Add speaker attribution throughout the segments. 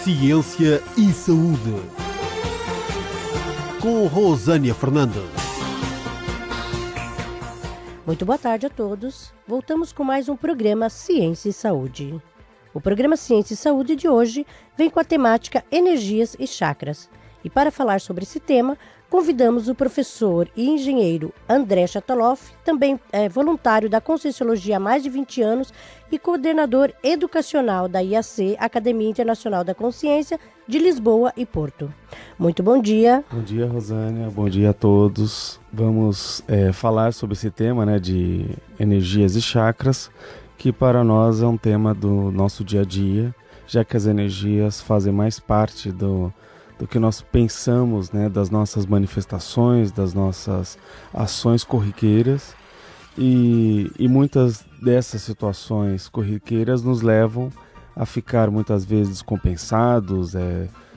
Speaker 1: Ciência e Saúde, com Rosânia Fernandes.
Speaker 2: Muito boa tarde a todos. Voltamos com mais um programa Ciência e Saúde. O programa Ciência e Saúde de hoje vem com a temática Energias e Chakras. E para falar sobre esse tema, convidamos o professor e engenheiro André Chataloff, também voluntário da Conscienciologia há mais de 20 anos e coordenador educacional da IAC, Academia Internacional da Consciência, de Lisboa e Porto. Muito bom dia.
Speaker 3: Bom dia, Rosânia. Bom dia a todos. Vamos falar sobre esse tema, de energias e chakras, que para nós é um tema do nosso dia a dia, já que as energias fazem mais parte do que nós pensamos, das nossas manifestações, das nossas ações corriqueiras, e muitas dessas situações corriqueiras nos levam a ficar muitas vezes descompensados,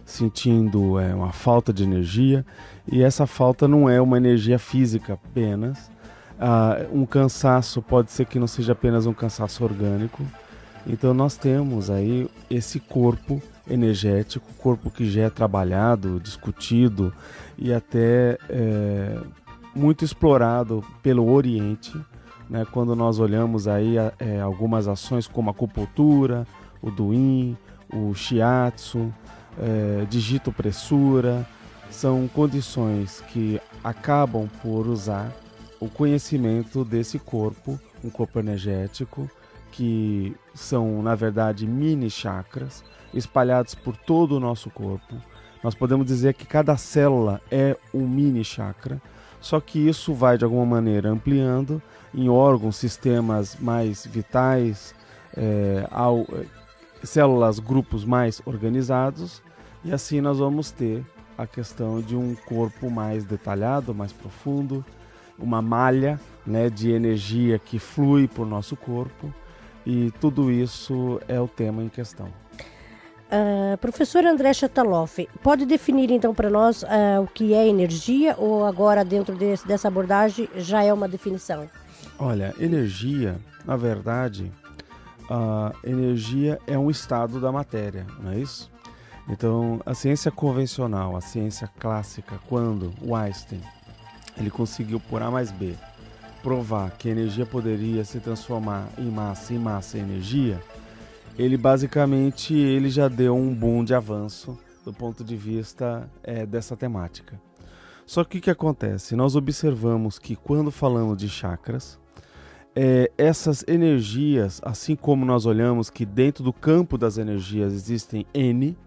Speaker 3: sentindo uma falta de energia, e essa falta não é uma energia física apenas. Um cansaço pode ser que não seja apenas um cansaço orgânico. Então nós temos aí esse corpo energético, corpo que já é trabalhado, discutido e até muito explorado pelo Oriente, quando nós olhamos aí algumas ações como a acupuntura, o Duin, o Shiatsu, digitopressura, são condições que acabam por usar o conhecimento desse corpo, um corpo energético, que são, na verdade, mini chakras espalhados por todo o nosso corpo. Nós podemos dizer que cada célula é um mini chakra, só que isso vai, de alguma maneira, ampliando em órgãos, sistemas mais vitais, células, grupos mais organizados, e assim nós vamos ter a questão de um corpo mais detalhado, mais profundo, uma malha de energia que flui por nosso corpo. E tudo isso é o tema em questão.
Speaker 2: Professor André Chataloff, pode definir então para nós o que é energia, ou agora dentro dessa abordagem já é uma definição?
Speaker 3: Olha, energia, na verdade, energia é um estado da matéria, não é isso? Então, a ciência convencional, a ciência clássica, quando o Einstein ele conseguiu por A mais B provar que a energia poderia se transformar em massa em energia, ele basicamente já deu um boom de avanço do ponto de vista dessa temática. Só que o que acontece? Nós observamos que quando falamos de chakras, essas energias, assim como nós olhamos que dentro do campo das energias existem N,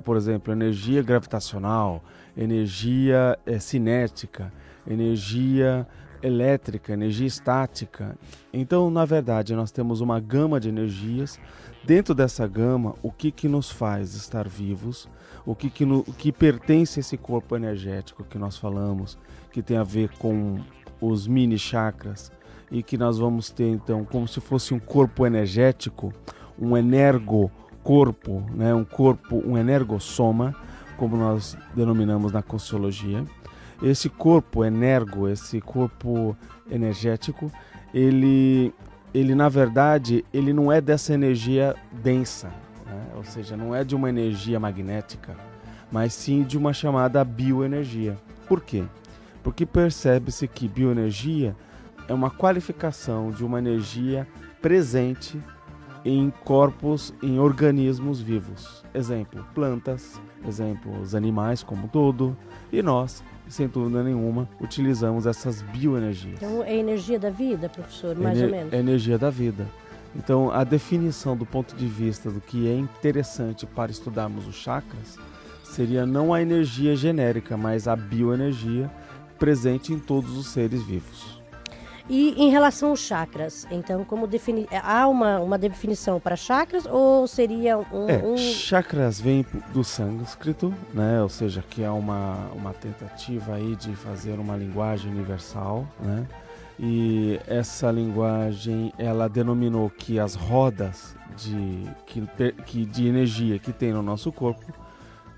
Speaker 3: por exemplo, energia gravitacional, energia cinética, energia elétrica, energia estática. Então, na verdade, nós temos uma gama de energias. Dentro dessa gama, o que nos faz estar vivos, o que pertence a esse corpo energético que nós falamos, que tem a ver com os mini chakras, e que nós vamos ter, então, como se fosse um corpo energético, um energocorpo, um energossoma, como nós denominamos na Conscienciologia. Esse corpo esse corpo energético, ele na verdade, ele não é dessa energia densa, ou seja, não é de uma energia magnética, mas sim de uma chamada bioenergia. Por quê? Porque percebe-se que bioenergia é uma qualificação de uma energia presente em corpos, em organismos vivos. Exemplo, plantas, exemplo, os animais como um todo, e nós, sem dúvida nenhuma, utilizamos essas bioenergias.
Speaker 2: Então é energia da vida, professor, mais ou menos?
Speaker 3: É energia da vida. Então a definição do ponto de vista do que é interessante para estudarmos os chakras seria não a energia genérica, mas a bioenergia presente em todos os seres vivos.
Speaker 2: E em relação aos chakras, então, como há uma definição para chakras, ou seria
Speaker 3: Chakras vem do sânscrito, ou seja, que é uma tentativa aí de fazer uma linguagem universal, e essa linguagem, ela denominou que as rodas de energia que tem no nosso corpo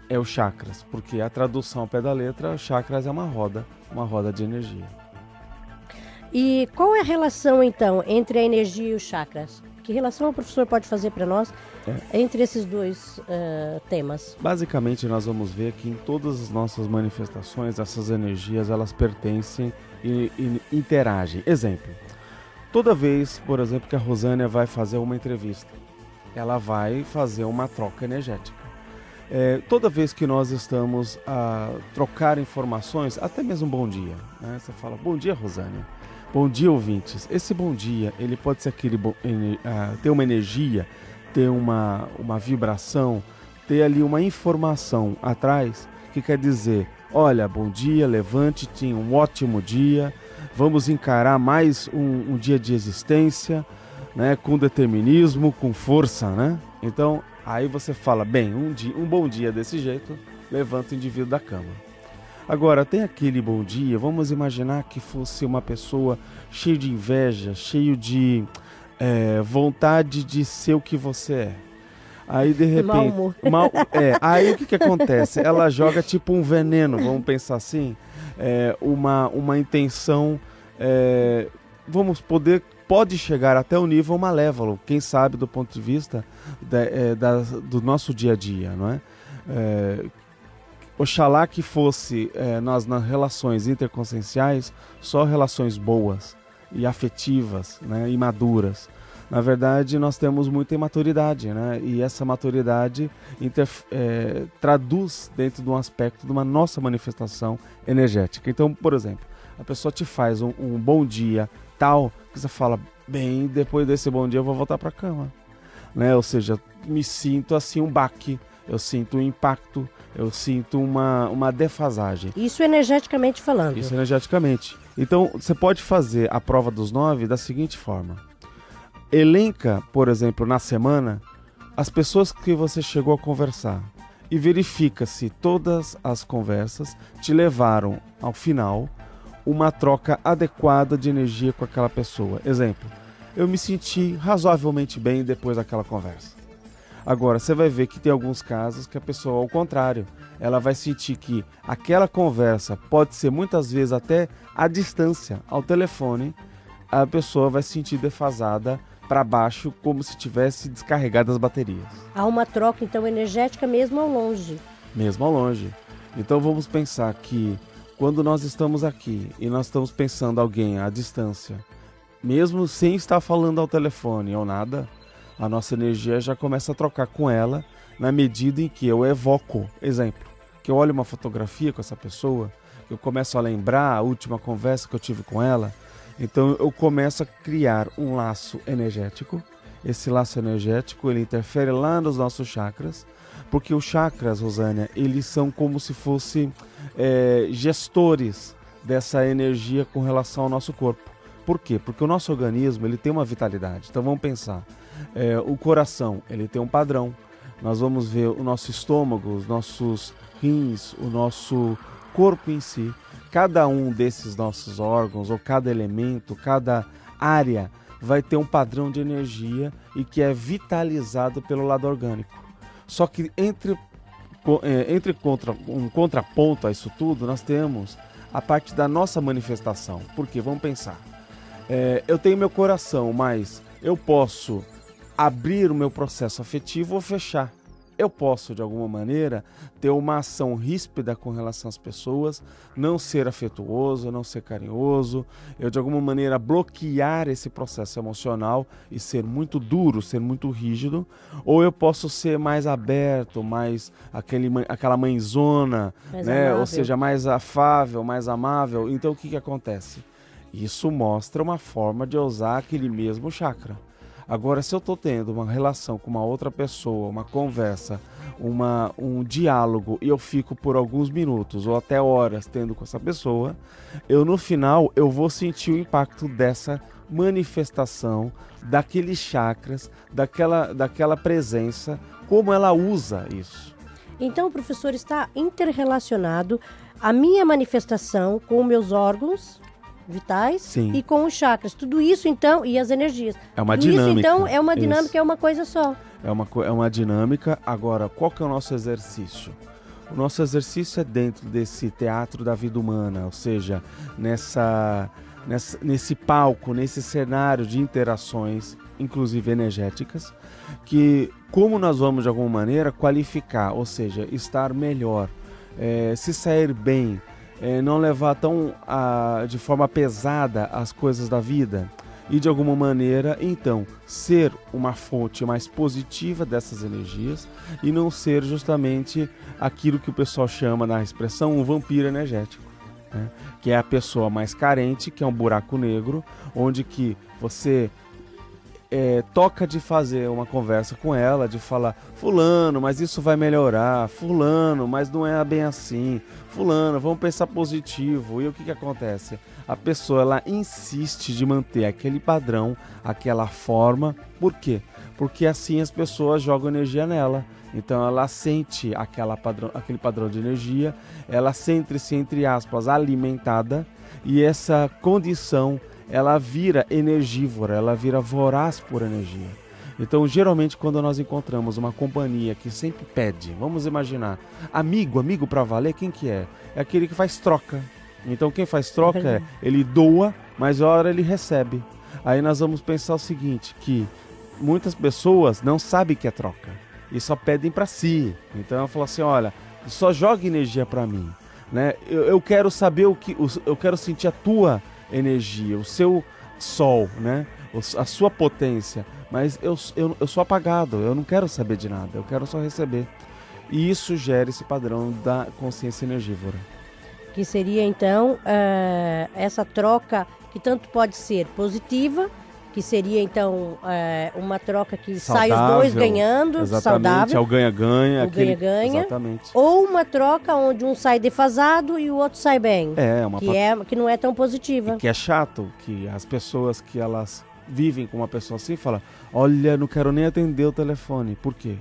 Speaker 3: é os chakras, porque a tradução ao pé da letra, chakras é uma roda de energia.
Speaker 2: E qual é a relação, então, entre a energia e os chakras? Que relação o professor pode fazer para nós entre esses dois temas?
Speaker 3: Basicamente, nós vamos ver que em todas as nossas manifestações, essas energias, elas pertencem e interagem. Exemplo, toda vez, por exemplo, que a Rosânia vai fazer uma entrevista, ela vai fazer uma troca energética. Toda vez que nós estamos a trocar informações, até mesmo bom dia, né? Você fala, bom dia, Rosânia. Bom dia, ouvintes. Esse bom dia, ele pode ser ter uma energia, ter uma vibração, ter ali uma informação atrás, que quer dizer, olha, bom dia, levante, tenha um ótimo dia, vamos encarar mais um dia de existência, né? Com determinismo, com força, né? Então, aí você fala, bem, um bom dia desse jeito, levanta o indivíduo da cama. Agora, tem aquele bom dia, vamos imaginar que fosse uma pessoa cheia de inveja, cheio de vontade de ser o que você é. Aí, de repente... aí o que acontece? Ela joga tipo um veneno, vamos pensar assim, uma intenção, pode chegar até o nível malévolo, quem sabe do ponto de vista do nosso dia a dia, não é? Oxalá que fosse nas relações interconscienciais só relações boas e afetivas, né, e maduras. Na verdade, nós temos muita imaturidade, né? E essa maturidade traduz dentro de um aspecto de uma nossa manifestação energética. Então, por exemplo, a pessoa te faz um bom dia tal, que você fala, bem, depois desse bom dia eu vou voltar para a cama, né? Ou seja, me sinto assim um baque, eu sinto um impacto, eu sinto uma defasagem.
Speaker 2: Isso energeticamente falando.
Speaker 3: Isso energeticamente. Então, você pode fazer a prova dos 9 da seguinte forma. Elenca, por exemplo, na semana, as pessoas que você chegou a conversar e verifica se todas as conversas te levaram, ao final, uma troca adequada de energia com aquela pessoa. Exemplo, eu me senti razoavelmente bem depois daquela conversa. Agora, você vai ver que tem alguns casos que a pessoa, ao contrário, ela vai sentir que aquela conversa pode ser muitas vezes até à distância, ao telefone, a pessoa vai se sentir defasada para baixo, como se tivesse descarregado as baterias.
Speaker 2: Há uma troca, então, energética mesmo ao longe.
Speaker 3: Mesmo ao longe. Então vamos pensar que quando nós estamos aqui e nós estamos pensando alguém à distância, mesmo sem estar falando ao telefone ou nada, a nossa energia já começa a trocar com ela na medida em que eu evoco. Exemplo, que eu olho uma fotografia com essa pessoa, que eu começo a lembrar a última conversa que eu tive com ela, então eu começo a criar um laço energético. Esse laço energético, ele interfere lá nos nossos chakras, porque os chakras, Rosânia, eles são como se fossem gestores dessa energia com relação ao nosso corpo. Por quê? Porque o nosso organismo, ele tem uma vitalidade. Então vamos pensar, o coração, ele tem um padrão. Nós vamos ver o nosso estômago, os nossos rins, o nosso corpo em si. Cada um desses nossos órgãos, ou cada elemento, cada área, vai ter um padrão de energia e que é vitalizado pelo lado orgânico. Só que um contraponto a isso tudo, nós temos a parte da nossa manifestação. Por quê? Vamos pensar. Eu tenho meu coração, mas eu posso abrir o meu processo afetivo ou fechar. Eu posso, de alguma maneira, ter uma ação ríspida com relação às pessoas, não ser afetuoso, não ser carinhoso, eu, de alguma maneira, bloquear esse processo emocional e ser muito duro, ser muito rígido, ou eu posso ser mais aberto, mais aquela mãezona, né? Ou seja, mais afável, mais amável. Então, o que acontece? Isso mostra uma forma de usar aquele mesmo chakra. Agora, se eu estou tendo uma relação com uma outra pessoa, uma conversa, um diálogo, e eu fico por alguns minutos ou até horas tendo com essa pessoa, no final eu vou sentir o impacto dessa manifestação, daqueles chakras, daquela presença, como ela usa isso.
Speaker 2: Então, professor, está interrelacionado a minha manifestação com meus órgãos vitais.
Speaker 3: Sim.
Speaker 2: E com os chakras. Tudo isso, então, e as energias.
Speaker 3: É uma
Speaker 2: Tudo
Speaker 3: dinâmica.
Speaker 2: Isso, então, é uma dinâmica,
Speaker 3: Isso.
Speaker 2: é uma coisa só.
Speaker 3: É uma dinâmica. Agora, qual que é o nosso exercício? O nosso exercício é dentro desse teatro da vida humana, ou seja, nesse palco, nesse cenário de interações inclusive energéticas, que como nós vamos de alguma maneira qualificar, ou seja, estar melhor, se sair bem, não levar tão de forma pesada as coisas da vida e de alguma maneira, então, ser uma fonte mais positiva dessas energias e não ser justamente aquilo que o pessoal chama na expressão um vampiro energético, né? Que é a pessoa mais carente, que é um buraco negro, onde que você toca de fazer uma conversa com ela, de falar, fulano, mas isso vai melhorar, fulano, mas não é bem assim, fulano, vamos pensar positivo. E o que acontece? A pessoa, ela insiste de manter aquele padrão, aquela forma. Por quê? Porque assim as pessoas jogam energia nela. Então ela sente aquele padrão de energia, ela sente-se, entre aspas, alimentada, e essa condição ela vira energivora, ela vira voraz por energia. Então, geralmente, quando nós encontramos uma companhia que sempre pede, vamos imaginar, amigo para valer, quem que é? É aquele que faz troca. Então, quem faz troca ele doa, mas a hora ele recebe. Aí nós vamos pensar o seguinte, que muitas pessoas não sabem que é troca e só pedem para si. Então, ela fala assim, olha, só joga energia para mim, né? Eu quero saber eu quero sentir a tua energia, o seu sol, né? A sua potência, mas eu sou apagado, eu não quero saber de nada, eu quero só receber. E isso gera esse padrão da consciência energivora.
Speaker 2: Que seria então essa troca que tanto pode ser positiva, que seria então uma troca que sai os dois ganhando,
Speaker 3: exatamente,
Speaker 2: saudável.
Speaker 3: É o ganha-ganha.
Speaker 2: O ganha-ganha.
Speaker 3: Exatamente.
Speaker 2: Ou uma troca onde um sai defasado e o outro sai bem. Que não é tão positiva.
Speaker 3: E que é chato, que as pessoas que elas vivem com uma pessoa assim falam, olha, não quero nem atender o telefone. Por quê?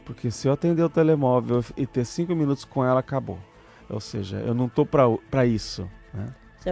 Speaker 3: Porque se eu atender o telemóvel e ter 5 minutos com ela, acabou. Ou seja, eu não estou para isso, né?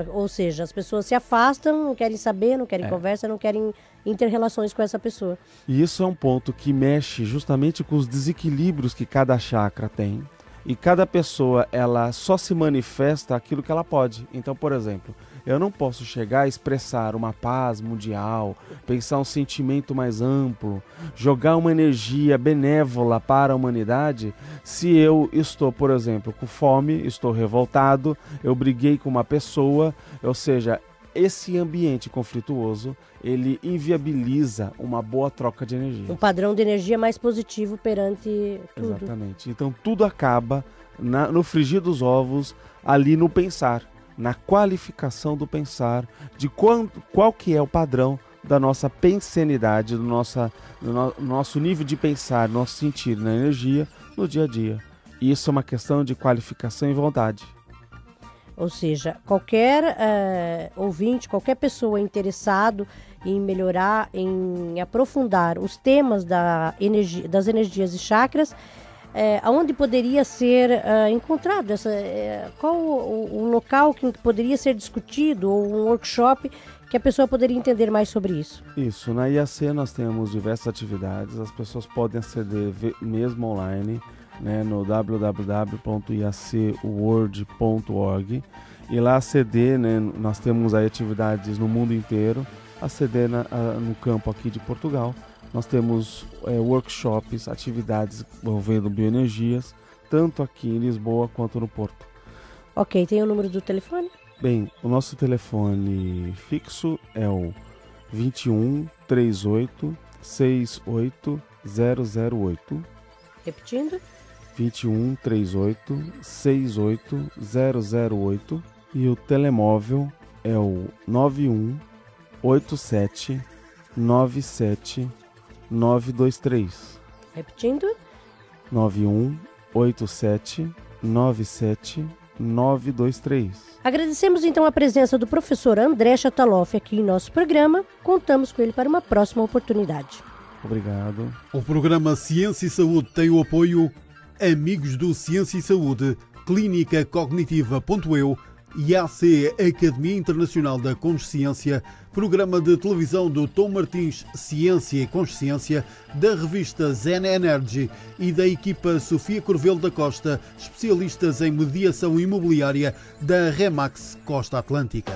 Speaker 2: Ou seja, as pessoas se afastam, não querem saber, não querem conversa, não querem inter-relações com essa pessoa.
Speaker 3: E isso é um ponto que mexe justamente com os desequilíbrios que cada chakra tem. E cada pessoa, ela só se manifesta aquilo que ela pode. Então, por exemplo, eu não posso chegar a expressar uma paz mundial, pensar um sentimento mais amplo, jogar uma energia benévola para a humanidade se eu estou, por exemplo, com fome, estou revoltado, eu briguei com uma pessoa, ou seja, esse ambiente conflituoso, ele inviabiliza uma boa troca de energia.
Speaker 2: Um padrão de energia mais positivo perante tudo.
Speaker 3: Exatamente. Então tudo acaba no frigir dos ovos, ali no pensar, na qualificação do pensar, de qual que é o padrão da nossa pensenidade, do nosso nível de pensar, nosso sentir na energia, no dia a dia. Isso é uma questão de qualificação e vontade.
Speaker 2: Ou seja, qualquer ouvinte, qualquer pessoa interessado em melhorar, em aprofundar os temas das energias e chakras, aonde poderia ser encontrado? Qual o local que poderia ser discutido, ou um workshop que a pessoa poderia entender mais sobre isso?
Speaker 3: Isso, na IAC nós temos diversas atividades, as pessoas podem aceder mesmo online, né, no www.iacworld.org, e lá aceder, né, nós temos aí atividades no mundo inteiro, aceder no campo aqui de Portugal. Nós temos workshops, atividades envolvendo bioenergias, tanto aqui em Lisboa quanto no Porto.
Speaker 2: Ok, tem o número do telefone?
Speaker 3: Bem, o nosso telefone fixo é o 21 38 68 008.
Speaker 2: Repetindo?
Speaker 3: 21 38 68 008. E o telemóvel é o 91 87 97 923.
Speaker 2: Repetindo?
Speaker 3: 91 87 97 923.
Speaker 2: Agradecemos então a presença do professor André Chataloff aqui em nosso programa. Contamos com ele para uma próxima oportunidade.
Speaker 3: Obrigado.
Speaker 1: O programa Ciência e Saúde tem o apoio Amigos do Ciência e Saúde, Clínica Cognitiva.eu, IAC Academia Internacional da Consciência, programa de televisão do Tom Martins Ciência e Consciência, da revista Zen Energy e da equipa Sofia Corvelo da Costa, especialistas em mediação imobiliária da Remax Costa Atlântica.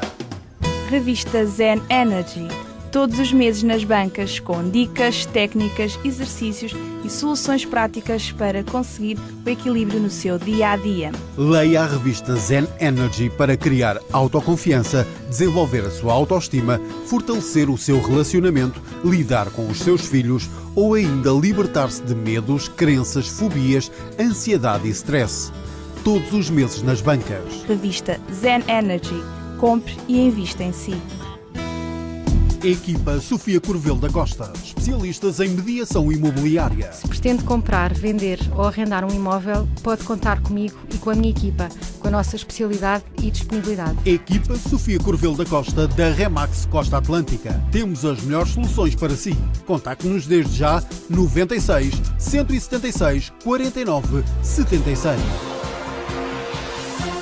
Speaker 4: Revista Zen Energy. todos os meses nas bancas, com dicas, técnicas, exercícios e soluções práticas para conseguir o equilíbrio no seu dia-a-dia.
Speaker 1: Leia a revista Zen Energy para criar autoconfiança, desenvolver a sua autoestima, fortalecer o seu relacionamento, lidar com os seus filhos ou ainda libertar-se de medos, crenças, fobias, ansiedade e stress. Todos os meses nas bancas.
Speaker 4: Revista Zen Energy. Compre e invista em si.
Speaker 1: Equipa Sofia Corvelo da Costa, especialistas em mediação imobiliária.
Speaker 5: Se pretende comprar, vender ou arrendar um imóvel, pode contar comigo e com a minha equipa, com a nossa especialidade e disponibilidade.
Speaker 1: Equipa Sofia Corvelo da Costa, da Remax Costa Atlântica. Temos as melhores soluções para si. Contacte-nos desde já 96 176 49 76.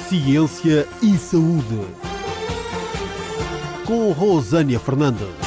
Speaker 1: Ciência e Saúde. Com Rosânia Fernandes.